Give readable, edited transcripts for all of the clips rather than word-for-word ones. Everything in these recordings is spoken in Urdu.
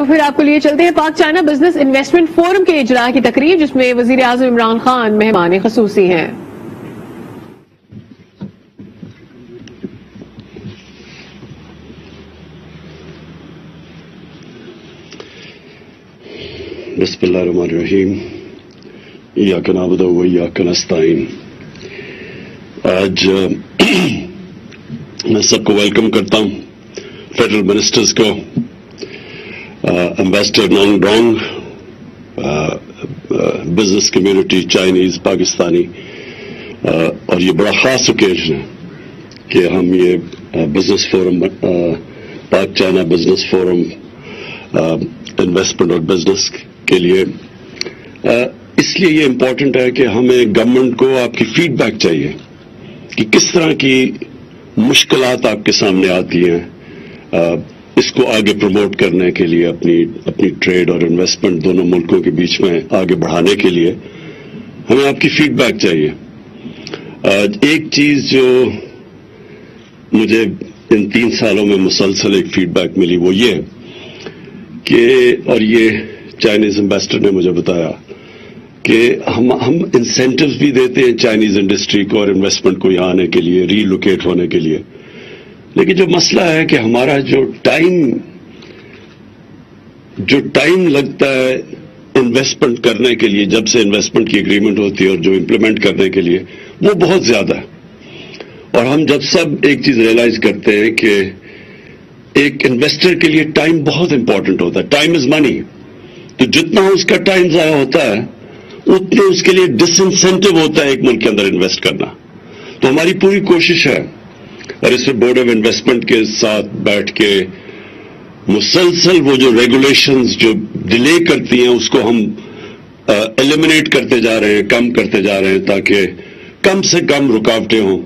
تو پھر آپ کو لیے چلتے ہیں پاک چائنا بزنس انویسٹمنٹ فورم کے اجراء کی تقریب، جس میں وزیر اعظم عمران خان مہمان خصوصی ہیں۔ بسم اللہ الرحمن الرحیم، ایاک نعبد و ایاک نستعین۔ آج میں سب کو ویلکم کرتا ہوں، فیڈرل منسٹرز کو، امبیسڈر نانگ ڈونگ، بزنس کمیونٹی چائنیز پاکستانی، اور یہ بڑا خاص اوکیزن ہے کہ ہم یہ business forum, Pak China business forum investment اور بزنس کے لیے، اس لیے یہ امپورٹنٹ ہے کہ ہمیں گورنمنٹ کو آپ کی فیڈ بیک چاہیے کہ کس طرح کی مشکلات آپ کے سامنے آتی ہیں، اس کو آگے پروموٹ کرنے کے لیے، اپنی ٹریڈ اور انویسٹمنٹ دونوں ملکوں کے بیچ میں آگے بڑھانے کے لیے ہمیں آپ کی فیڈ بیک چاہیے۔ ایک چیز جو مجھے ان 3 سالوں میں مسلسل ایک فیڈ بیک ملی وہ یہ کہ، اور یہ چائنیز امبیسڈر نے مجھے بتایا کہ ہم انسینٹیوز بھی دیتے ہیں چائنیز انڈسٹری کو اور انویسٹمنٹ کو یہاں آنے کے لیے، ری لوکیٹ ہونے کے لیے، لیکن جو مسئلہ ہے کہ ہمارا جو ٹائم لگتا ہے انویسٹمنٹ کرنے کے لیے، جب سے انویسٹمنٹ کی اگریمنٹ ہوتی ہے اور جو امپلیمنٹ کرنے کے لیے، وہ بہت زیادہ ہے۔ اور ہم جب سب ایک چیز ریئلائز کرتے ہیں کہ ایک انویسٹر کے لیے ٹائم بہت امپورٹنٹ ہوتا ہے، ٹائم از منی، تو جتنا اس کا ٹائم ضائع ہوتا ہے اتنے اس کے لیے ڈس انسینٹیو ہوتا ہے ایک ملک کے اندر انویسٹ کرنا۔ تو ہماری پوری کوشش ہے، اور اس میں بورڈ آف انویسٹمنٹ کے ساتھ بیٹھ کے مسلسل وہ جو ریگولیشنز جو ڈیلے کرتی ہیں اس کو ہم ایلیمنیٹ کرتے جا رہے ہیں، کم کرتے جا رہے ہیں، تاکہ کم سے کم رکاوٹیں ہوں۔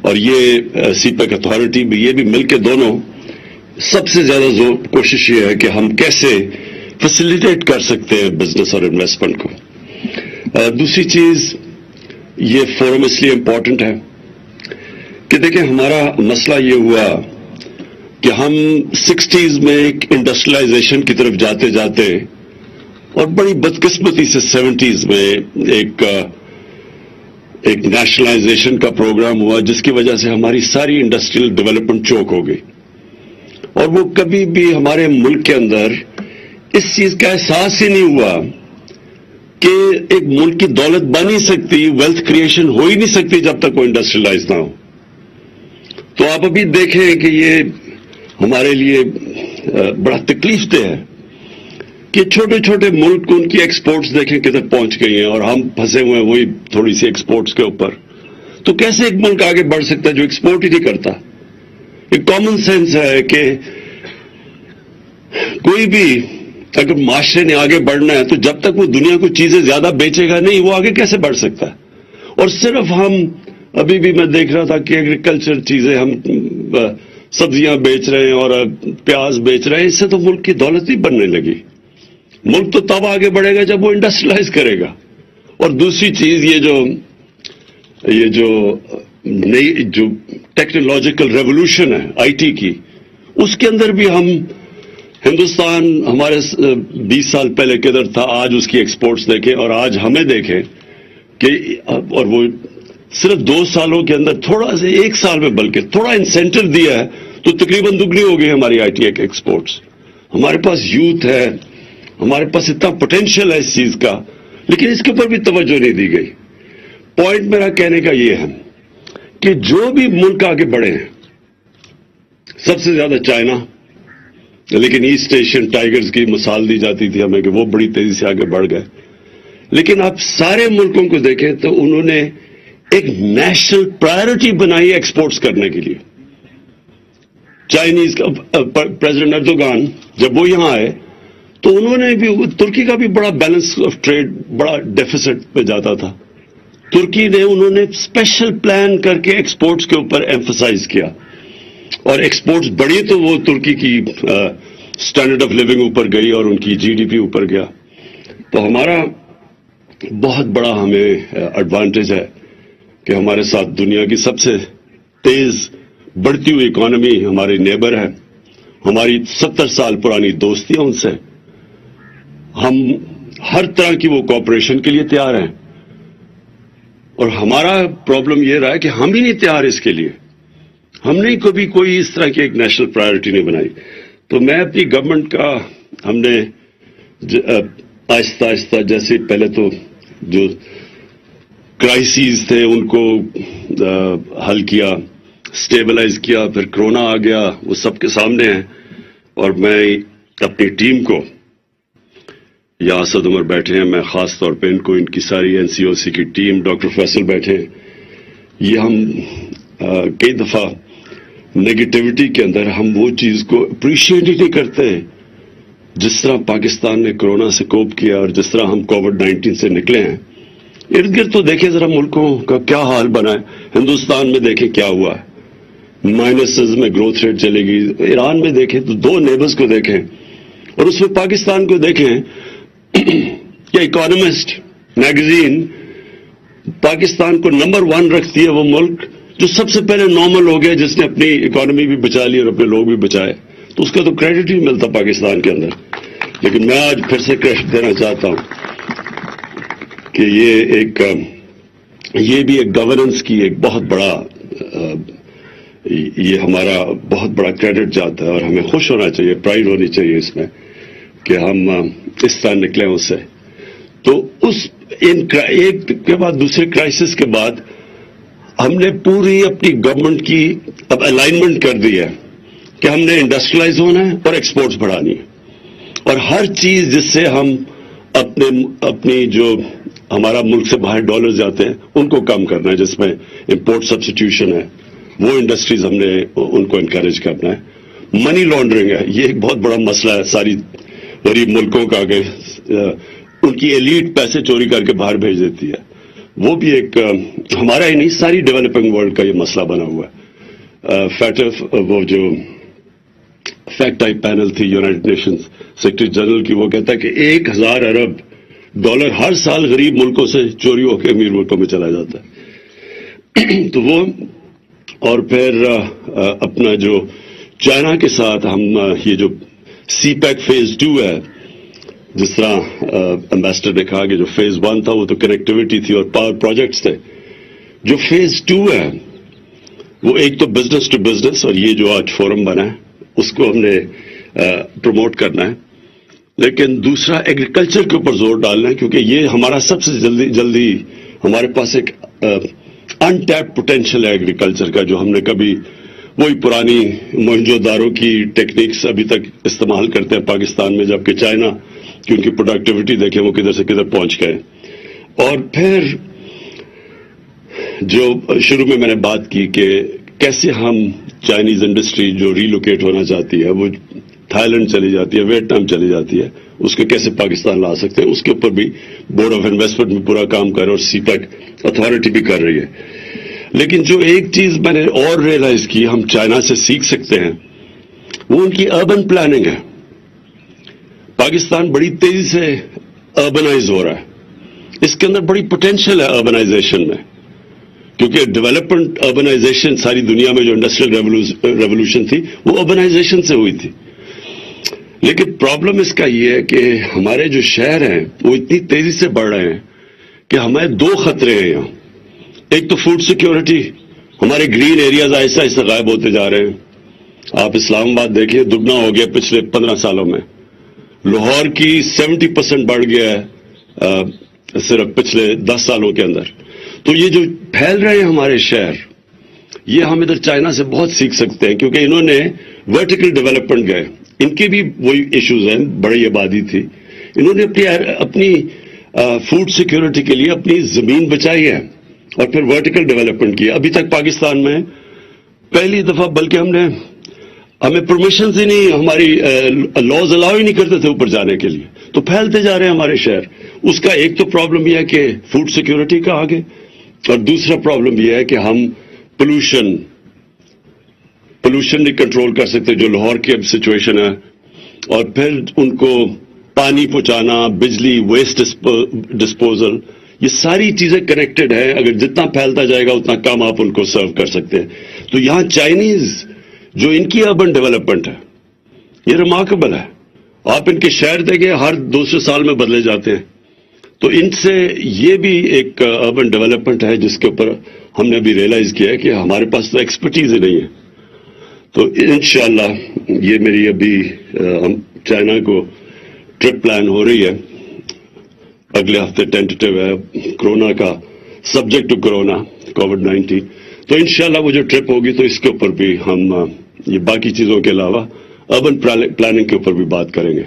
اور یہ سی پیک اتھارٹی بھی، یہ بھی مل کے دونوں سب سے زیادہ کوشش یہ ہے کہ ہم کیسے فیسیلیٹیٹ کر سکتے ہیں بزنس اور انویسٹمنٹ کو۔ دوسری چیز، یہ فورم اس لیے امپورٹنٹ ہے کہ دیکھیں ہمارا مسئلہ یہ ہوا کہ ہم 60s میں ایک انڈسٹریلائزیشن کی طرف جاتے جاتے اور بڑی بدقسمتی سے 70s میں ایک نیشنلائزیشن کا پروگرام ہوا، جس کی وجہ سے ہماری ساری انڈسٹریل ڈیولپمنٹ چوک ہو گئی، اور وہ کبھی بھی ہمارے ملک کے اندر اس چیز کا احساس ہی نہیں ہوا کہ ایک ملک کی دولت بن ہی سکتی، ویلتھ کریشن ہو ہی نہیں سکتی جب تک وہ انڈسٹریلائز نہ ہو۔ تو آپ ابھی دیکھیں کہ یہ ہمارے لیے بڑا تکلیف دہ ہے کہ چھوٹے چھوٹے ملک ان کی ایکسپورٹس دیکھیں کدھر پہنچ گئی ہیں، اور ہم پھنسے ہوئے ہیں وہی تھوڑی سی ایکسپورٹس کے اوپر۔ تو کیسے ایک ملک آگے بڑھ سکتا ہے جو ایکسپورٹ ہی نہیں کرتا؟ ایک کامن سینس ہے کہ کوئی بھی اگر معاشرے نے آگے بڑھنا ہے تو جب تک وہ دنیا کو چیزیں زیادہ بیچے گا نہیں، وہ آگے کیسے بڑھ سکتا ہے؟ اور صرف ہم ابھی بھی میں دیکھ رہا تھا کہ ایگریکلچر چیزیں، ہم سبزیاں بیچ رہے ہیں اور پیاز بیچ رہے ہیں، اس سے تو ملک کی دولت ہی بننے لگی۔ ملک تو تب آگے بڑھے گا جب وہ انڈسٹریلائز کرے گا۔ اور دوسری چیز، یہ جو نئی جو ٹیکنالوجیکل ریولوشن ہے آئی ٹی کی، اس کے اندر بھی ہم، ہندوستان ہمارے 20 سال پہلے کدھر تھا، آج اس کی ایکسپورٹس دیکھیں اور آج ہمیں دیکھیں کہ، اور وہ صرف 2 سالوں کے اندر، تھوڑا سے 1 سال میں بلکہ تھوڑا انسینٹیو دیا ہے تو تقریباً دگنی ہو گئی ہماری آئی ٹی ایکسپورٹس۔ ہمارے پاس یوتھ ہے، ہمارے پاس اتنا پوٹینشیل ہے اس چیز کا، لیکن اس کے اوپر بھی توجہ نہیں دی گئی۔ پوائنٹ میرا کہنے کا یہ ہے کہ جو بھی ملک آگے بڑھے ہیں، سب سے زیادہ چائنا، لیکن ایسٹ ایشین ٹائیگرز کی مثال دی جاتی تھی ہمیں کہ وہ بڑی تیزی سے آگے بڑھ گئے، لیکن آپ سارے ملکوں کو دیکھیں تو انہوں نے ایک نیشنل پرائرٹی بنائی ایکسپورٹس کرنے کے لیے۔ چائنیز کا پریزیڈنٹ اردوغان جب وہ یہاں آئے تو انہوں نے بھی، ترکی کا بھی بڑا بیلنس آف ٹریڈ بڑا ڈیفیسٹ پہ جاتا تھا، ترکی نے انہوں نے اسپیشل پلان کر کے ایکسپورٹس کے اوپر ایمفسائز کیا، اور ایکسپورٹس بڑی تو وہ ترکی کی سٹینڈرڈ آف لیونگ اوپر گئی اور ان کی جی ڈی پی اوپر گیا۔ تو ہمارا بہت بڑا ہمیں ایڈوانٹیج ہے کہ ہمارے ساتھ دنیا کی سب سے تیز بڑھتی ہوئی اکانومی ہمارے نیبر ہے، ہماری 70 سال پرانی دوستیاں ان سے، ہم ہر طرح کی وہ کوآپریشن کے لیے تیار ہیں، اور ہمارا پرابلم یہ رہا ہے کہ ہم ہی نہیں تیار اس کے لیے. ہم نے کبھی کوئی اس طرح کی ایک نیشنل پرائرٹی نہیں بنائی. تو میں اپنی گورنمنٹ کا، ہم نے آہستہ آہستہ، جیسے پہلے تو جو کرائسیز تھے ان کو حل کیا، سٹیبلائز کیا، پھر کرونا آ گیا، وہ سب کے سامنے ہے. اور میں اپنی ٹیم کو، یا اسد عمر بیٹھے ہیں، میں خاص طور پہ ان کو، ان کی ساری این سی او سی کی ٹیم، ڈاکٹر فیصل بیٹھے ہیں، یہ ہم کئی دفعہ نیگیٹیوٹی کے اندر ہم وہ چیز کو اپریشیٹ ہی نہیں کرتے جس طرح پاکستان نے کرونا سے کوپ کیا اور جس طرح ہم کووڈ-19 سے نکلے ہیں. ارد گرد تو دیکھیں ذرا ملکوں کا کیا حال بنا ہے. ہندوستان میں دیکھیں کیا ہوا ہے، مائنسز میں گروتھ ریٹ چلے گی. ایران میں دیکھیں تو 2 نیبرز کو دیکھیں، اور اس میں پاکستان کو دیکھیں کہ اکانومسٹ میگزین پاکستان کو نمبر 1 رکھتی ہے، وہ ملک جو سب سے پہلے نارمل ہو گیا، جس نے اپنی اکانومی بھی بچا لی اور اپنے لوگ بھی بچائے. تو اس کا تو کریڈٹ ہی ملتا پاکستان کے اندر. لیکن میں آج پھر سے کریڈٹ دینا چاہتا ہوں کہ یہ بھی ایک گورننس کی ایک بہت بڑا، یہ ہمارا بہت بڑا کریڈٹ جاتا ہے، اور ہمیں خوش ہونا چاہیے، پرائیڈ ہونی چاہیے اس میں کہ ہم اس طرح نکلیں اس سے. تو ایک کے بعد دوسرے کرائسس کے بعد ہم نے پوری اپنی گورنمنٹ کی اب الائنمنٹ کر دی ہے کہ ہم نے انڈسٹریلائز ہونا ہے اور ایکسپورٹس بڑھانی ہے، اور ہر چیز جس سے ہم اپنی جو ہمارا ملک سے باہر ڈالر جاتے ہیں ان کو کم کرنا ہے، جس میں امپورٹ سبسٹیوشن ہے، وہ انڈسٹریز ہم نے ان کو انکریج کرنا ہے. منی لانڈرنگ ہے، یہ ایک بہت بڑا مسئلہ ہے ساری غریب ملکوں کا، کہ ان کی ایلیٹ پیسے چوری کر کے باہر بھیج دیتی ہے. وہ بھی ایک ہمارا ہی نہیں، ساری ڈیولپنگ ورلڈ کا یہ مسئلہ بنا ہوا ہے. وہ جو فیکٹ ٹائپ پینل تھی یونائٹڈ نیشنز سیکرٹری جنرل کی، وہ کہتا ہے کہ 1000 ارب ڈالر ہر سال غریب ملکوں سے چوری ہو کے امیر ملکوں میں چلا جاتا ہے. تو وہ، اور پھر اپنا جو چائنا کے ساتھ ہم یہ جو سی پیک فیز 2 ہے، جس طرح امبیسڈر نے کہا کہ جو فیز 1 تھا وہ تو کنیکٹیوٹی تھی اور پاور پروجیکٹس تھے، جو فیز 2 ہے وہ ایک تو بزنس ٹو بزنس، اور یہ جو آج فورم بنا ہے اس کو ہم نے پروموٹ کرنا ہے. لیکن دوسرا ایگریکلچر کے اوپر زور ڈالنا ہے، کیونکہ یہ ہمارا سب سے جلدی ہمارے پاس ایک انٹیپ پوٹینشیل ہے ایگریکلچر کا، جو ہم نے کبھی وہی پرانی موہنجو دارو کی ٹیکنیکس ابھی تک استعمال کرتے ہیں پاکستان میں، جبکہ چائنا کی ان کی پروڈکٹیوٹی دیکھیں وہ کدھر سے کدھر پہنچ گئے. اور پھر جو شروع میں نے بات کی کہ کیسے ہم چائنیز انڈسٹری جو ریلوکیٹ ہونا چاہتی ہے، وہ تھائی لینڈ چلی جاتی ہے، ویتنام چلی جاتی ہے، اس کو کیسے پاکستان لا سکتے ہیں، اس کے اوپر بھی بورڈ آف انویسٹمنٹ میں پورا کام کر رہے اور سی پیک اتھارٹی بھی کر رہی ہے. لیکن جو ایک چیز میں نے اور ریئلائز کی ہم چائنا سے سیکھ سکتے ہیں، وہ ان کی اربن پلاننگ ہے. پاکستان بڑی تیزی سے اربنائز ہو رہا ہے، اس کے اندر بڑی پوٹینشیل ہے اربنائزیشن میں، کیونکہ ڈیولپمنٹ اربنائزیشن ساری دنیا میں جو انڈسٹریل ریولوشن تھی وہ اربنائزیشن سے ہوئی تھی. لیکن پرابلم اس کا یہ ہے کہ ہمارے جو شہر ہیں وہ اتنی تیزی سے بڑھ رہے ہیں کہ ہمیں 2 خطرے ہیں یہاں. ایک تو فوڈ سیکیورٹی، ہمارے گرین ایریاز آہستہ آہستہ غائب ہوتے جا رہے ہیں. آپ اسلام آباد دیکھیے، دگنا ہو گیا پچھلے 15 سالوں میں. لاہور کی 70% بڑھ گیا ہے صرف پچھلے 10 سالوں کے اندر. تو یہ جو پھیل رہے ہیں ہمارے شہر، یہ ہم ادھر چائنا سے بہت سیکھ سکتے ہیں، کیونکہ انہوں نے ورٹیکل ڈیولپمنٹ گئے. ان کے بھی وہی ایشوز ہیں، بڑی آبادی تھی، انہوں نے اپنی فوڈ سیکیورٹی کے لیے اپنی زمین بچائی ہے اور پھر ورٹیکل ڈیولپمنٹ کی. ابھی تک پاکستان میں پہلی دفعہ، بلکہ ہمیں پرمیشنز ہی نہیں، ہماری لاز الاؤ ہی نہیں کرتے تھے اوپر جانے کے لیے. تو پھیلتے جا رہے ہیں ہمارے شہر. اس کا ایک تو پرابلم یہ ہے کہ فوڈ سیکیورٹی کا آگے، اور دوسرا پرابلم یہ ہے کہ ہم پولوشن نہیں کنٹرول کر سکتے، جو لاہور کی اب سچویشن ہے. اور پھر ان کو پانی پہنچانا، بجلی، ویسٹ ڈسپوزل، یہ ساری چیزیں کنیکٹڈ ہیں. اگر جتنا پھیلتا جائے گا اتنا کم آپ ان کو سرو کر سکتے ہیں. تو یہاں چائنیز جو ان کی اربن ڈیولپمنٹ ہے یہ ریمارکیبل ہے. آپ ان کے شہر دیکھیں ہر دوسرے سال میں بدلے جاتے ہیں. تو ان سے یہ بھی ایک اربن ڈیولپمنٹ ہے جس کے اوپر ہم نے ابھی ریئلائز کیا ہے کہ ہمارے پاس تو ایکسپرٹیز ہی نہیں ہے. تو انشاءاللہ یہ میری ابھی چائنا کو ٹرپ پلان ہو رہی ہے اگلے ہفتے، ٹینٹیٹو ہے کورونا کا، سبجیکٹ ٹو کورونا کووڈ-19. تو انشاءاللہ وہ جو ٹرپ ہوگی تو اس کے اوپر بھی ہم یہ باقی چیزوں کے علاوہ اربن پلاننگ کے اوپر بھی بات کریں گے.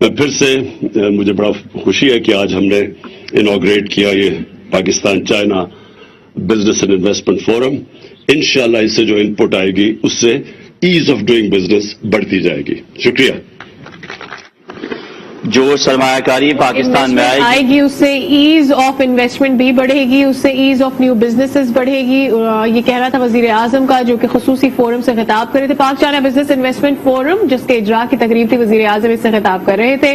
میں پھر سے مجھے بڑا خوشی ہے کہ آج ہم نے انوگریٹ کیا یہ Pakistan China business and investment forum. انشاءاللہ اس سے جو ان پٹ آئے گی اس سے ایز آف ڈوئنگ بزنس بڑھتی جائے گی. شکریہ. جو سرمایہ کاری پاکستان میں آئے گی اس سے ایز آف انویسٹمنٹ بھی بڑھے گی، اس سے ایز آف نیو بزنسز بڑھے گی. یہ کہہ رہا تھا وزیر اعظم کا جو کہ خصوصی فورم سے خطاب کر رہے تھے، پاک چائنا بزنس انویسٹمنٹ فورم جس کے اجرا کی تقریب تھی، وزیر اعظم اس سے خطاب کر رہے تھے.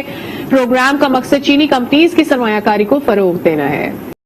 پروگرام کا مقصد چینی کمپنیز کی سرمایہ کاری کو فروغ دینا ہے.